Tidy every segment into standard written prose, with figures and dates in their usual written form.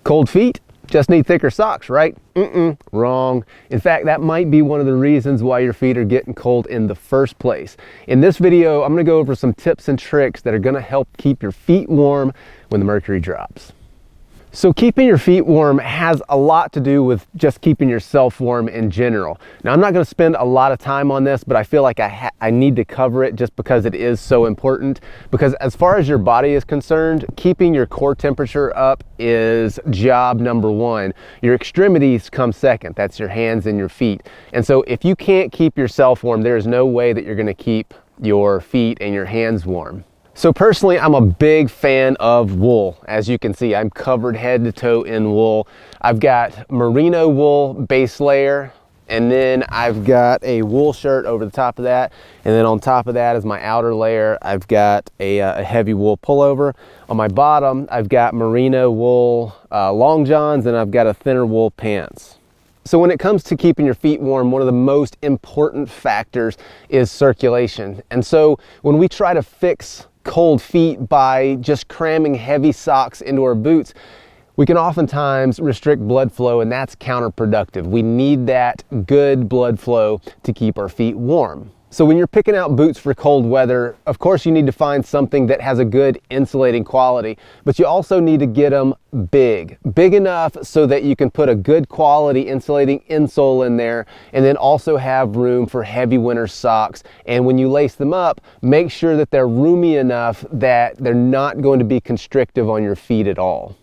Cold feet just need thicker socks, right? Wrong. In fact, that might be one of the reasons why your feet are getting cold in the first place. In this video, I'm going to go over some tips and tricks that are going to help keep your feet warm when the mercury drops. So keeping your feet warm has a lot to do with just keeping yourself warm in general. Now, I'm not going to spend a lot of time on this, but I feel like I need to cover it just because it is so important. Because as far as your body is concerned, keeping your core temperature up is job number one. Your extremities come second. That's your hands and your feet. And so if you can't keep yourself warm, there's no way that you're going to keep your feet and your hands warm. So personally, I'm a big fan of wool. As you can see, I'm covered head to toe in wool. I've got merino wool base layer, and then I've got a wool shirt over the top of that. And then on top of that is my outer layer. I've got a heavy wool pullover. On my bottom, I've got merino wool long johns, and I've got a thinner wool pants. So when it comes to keeping your feet warm, one of the most important factors is circulation. And so when we try to fix cold feet by just cramming heavy socks into our boots, we can oftentimes restrict blood flow, and that's counterproductive. We need that good blood flow to keep our feet warm. So when you're picking out boots for cold weather, of course you need to find something that has a good insulating quality, but you also need to get them big enough so that you can put a good quality insulating insole in there, and then also have room for heavy winter socks. And when you lace them up, make sure that they're roomy enough that they're not going to be constrictive on your feet at all.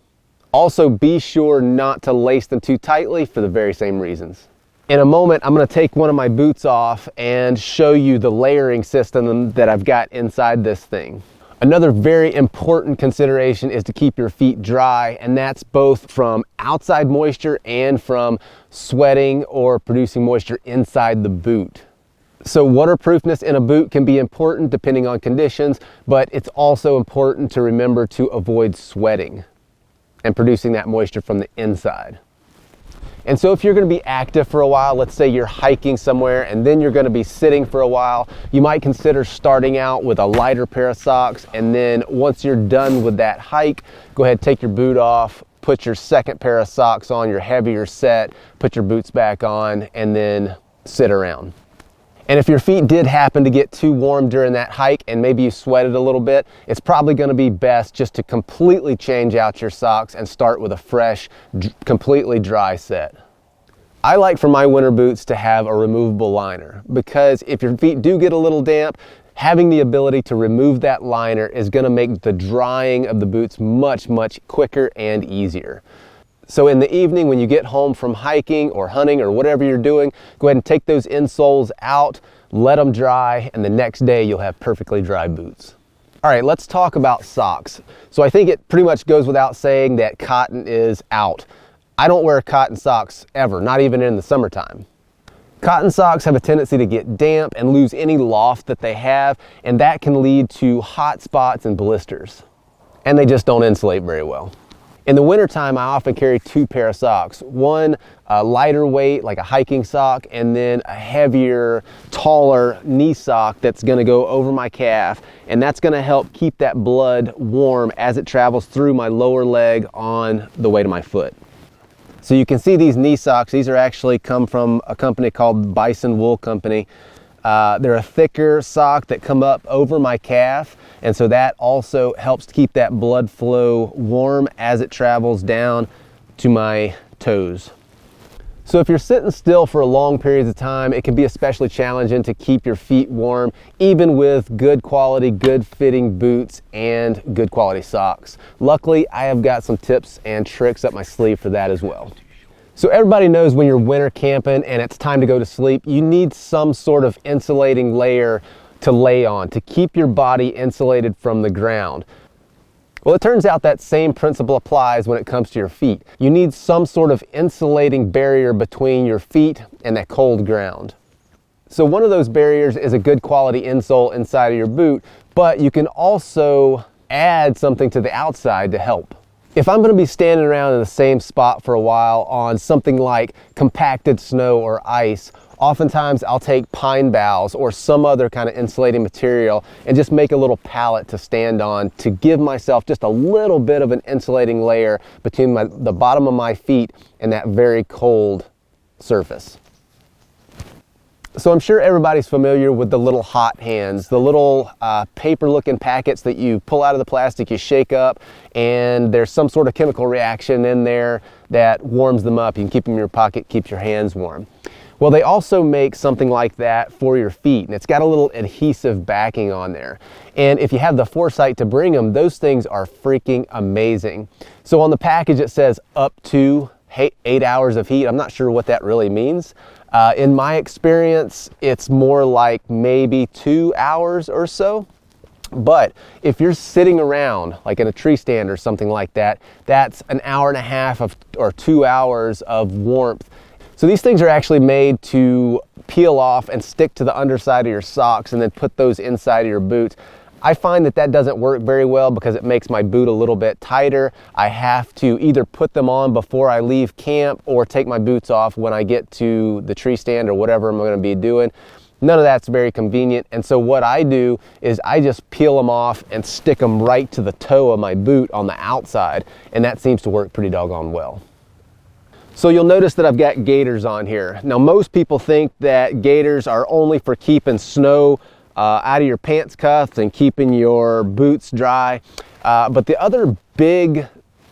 Also, be sure not to lace them too tightly for the very same reasons. In a moment, I'm going to take one of my boots off and show you the layering system that I've got inside this thing. Another very important consideration is to keep your feet dry, and that's both from outside moisture and from sweating or producing moisture inside the boot. So waterproofness in a boot can be important depending on conditions, but it's also important to remember to avoid sweating and producing that moisture from the inside. And so if you're going to be active for a while, let's say you're hiking somewhere and then you're going to be sitting for a while, you might consider starting out with a lighter pair of socks, and then once you're done with that hike, go ahead, take your boot off, put your second pair of socks on, your heavier set, put your boots back on, and then sit around. And if your feet did happen to get too warm during that hike and maybe you sweated a little bit, it's probably going to be best just to completely change out your socks and start with a fresh, completely dry set. I like for my winter boots to have a removable liner, because if your feet do get a little damp, having the ability to remove that liner is going to make the drying of the boots much quicker and easier. So in the evening when you get home from hiking or hunting or whatever you're doing, go ahead and take those insoles out, let them dry, and the next day you'll have perfectly dry boots. All right, let's talk about socks. So I think it pretty much goes without saying that cotton is out. I don't wear cotton socks ever, not even in the summertime. Cotton socks have a tendency to get damp and lose any loft that they have, and that can lead to hot spots and blisters. And they just don't insulate very well. In the wintertime, I often carry two pair of socks. One lighter weight, like a hiking sock, and then a heavier, taller knee sock that's gonna go over my calf. And that's gonna help keep that blood warm as it travels through my lower leg on the way to my foot. So you can see these knee socks. These are actually come from a company called Bison Wool Company. They're a thicker sock that come up over my calf, and so that also helps to keep that blood flow warm as it travels down to my toes. So if you're sitting still for long periods of time, it can be especially challenging to keep your feet warm, even with good quality, good fitting boots and good quality socks. Luckily, I have got some tips and tricks up my sleeve for that as well. So everybody knows when you're winter camping and it's time to go to sleep, you need some sort of insulating layer to lay on to keep your body insulated from the ground. Well, it turns out that same principle applies when it comes to your feet. You need some sort of insulating barrier between your feet and that cold ground. So one of those barriers is a good quality insole inside of your boot, but you can also add something to the outside to help. If I'm going to be standing around in the same spot for a while on something like compacted snow or ice, oftentimes I'll take pine boughs or some other kind of insulating material and just make a little pallet to stand on to give myself just a little bit of an insulating layer between the bottom of my feet and that very cold surface. So I'm sure everybody's familiar with the little hot hands, the little paper looking packets that you pull out of the plastic, you shake up, and there's some sort of chemical reaction in there that warms them up. You can keep them in your pocket, keeps your hands warm. Well, they also make something like that for your feet, and it's got a little adhesive backing on there. And if you have the foresight to bring them, those things are freaking amazing. So on the package it says up to 8 hours of heat. I'm not sure what that really means. In my experience, it's more like maybe 2 hours or so. But if you're sitting around like in a tree stand or something like that, that's an hour and a half or 2 hours of warmth. So these things are actually made to peel off and stick to the underside of your socks and then put those inside of your boots. I find that that doesn't work very well because it makes my boot a little bit tighter. I have to either put them on before I leave camp or take my boots off when I get to the tree stand or whatever I'm going to be doing. None of that's very convenient, and so what I do is I just peel them off and stick them right to the toe of my boot on the outside, and that seems to work pretty doggone well. So you'll notice that I've got gaiters on here. Now most people think that gaiters are only for keeping snow out of your pants cuffs and keeping your boots dry. But the other big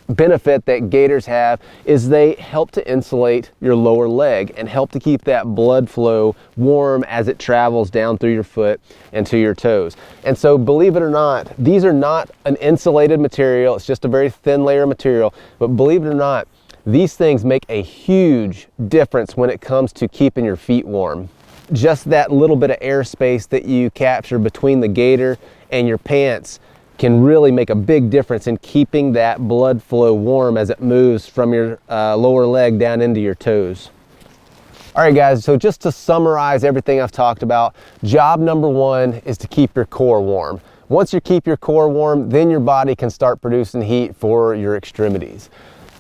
benefit that gaiters have is they help to insulate your lower leg and help to keep that blood flow warm as it travels down through your foot and to your toes. And so believe it or not, these are not an insulated material. It's just a very thin layer of material. But believe it or not, these things make a huge difference when it comes to keeping your feet warm. Just that little bit of airspace that you capture between the gaiter and your pants can really make a big difference in keeping that blood flow warm as it moves from your lower leg down into your toes. All right guys, so just to summarize everything I've talked about, job number one is to keep your core warm. Once you keep your core warm, then your body can start producing heat for your extremities.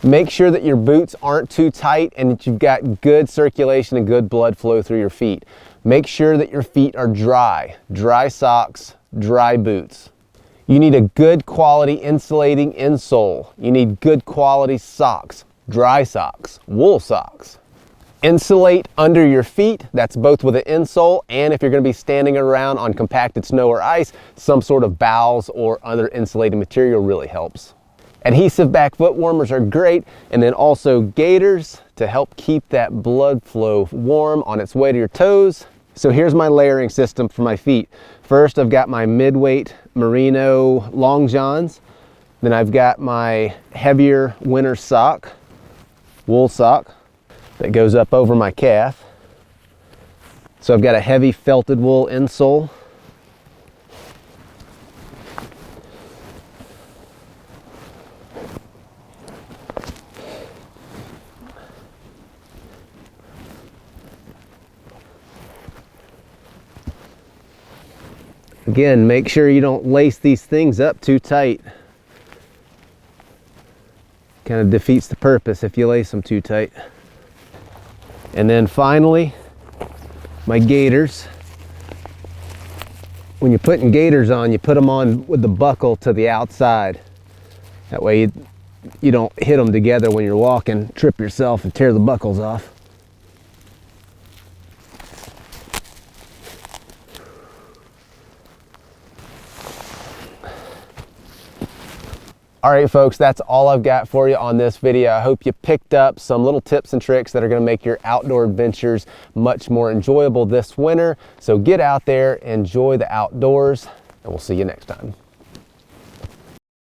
Make sure that your boots aren't too tight and that you've got good circulation and good blood flow through your feet. Make sure that your feet are dry. Dry socks, dry boots. You need a good quality insulating insole. You need good quality socks, dry socks, wool socks. Insulate under your feet. That's both with an insole and if you're going to be standing around on compacted snow or ice, some sort of boughs or other insulating material really helps. Adhesive back foot warmers are great, and then also gaiters to help keep that blood flow warm on its way to your toes. So here's my layering system for my feet. First, I've got my mid-weight merino long johns. Then I've got my heavier winter sock, wool sock, that goes up over my calf. So I've got a heavy felted wool insole. Again, make sure you don't lace these things up too tight. Kind of defeats the purpose if you lace them too tight. And then finally, my gaiters. When you're putting gaiters on, you put them on with the buckle to the outside. That way you don't hit them together when you're walking, trip yourself and tear the buckles off. All right, folks, that's all I've got for you on this video. I hope you picked up some little tips and tricks that are going to make your outdoor adventures much more enjoyable this winter. So get out there, enjoy the outdoors, and we'll see you next time.